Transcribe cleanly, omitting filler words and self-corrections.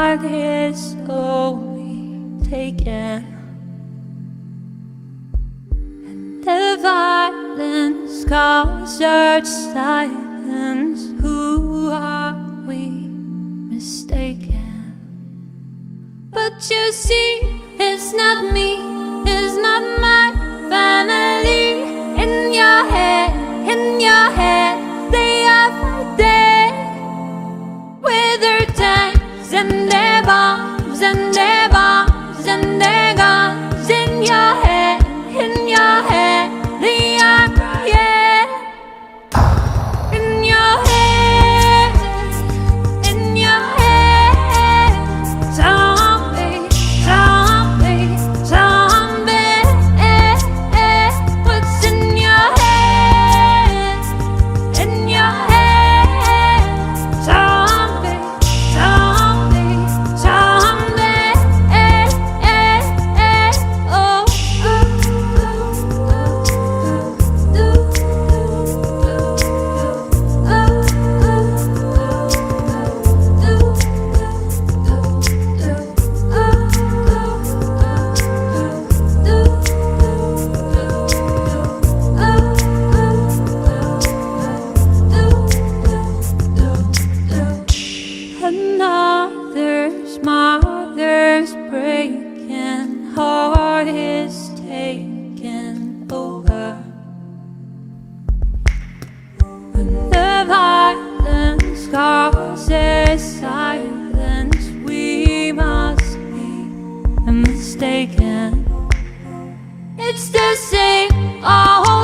heart is slowly taken, and the violence calls our silence. Who are we mistaken? But you see, it's not me, it's not my family. In your head, they are dead with their tanks and their bombs and their bombs and their guns. In your head, they are crying. In your head, zombie, zombie, zombie. What's in your head? In your head, zombie, zombie, zombie. Oh, mother's breaking, heart is taken over. When the violence causes silence, we must be mistaken. It's the same all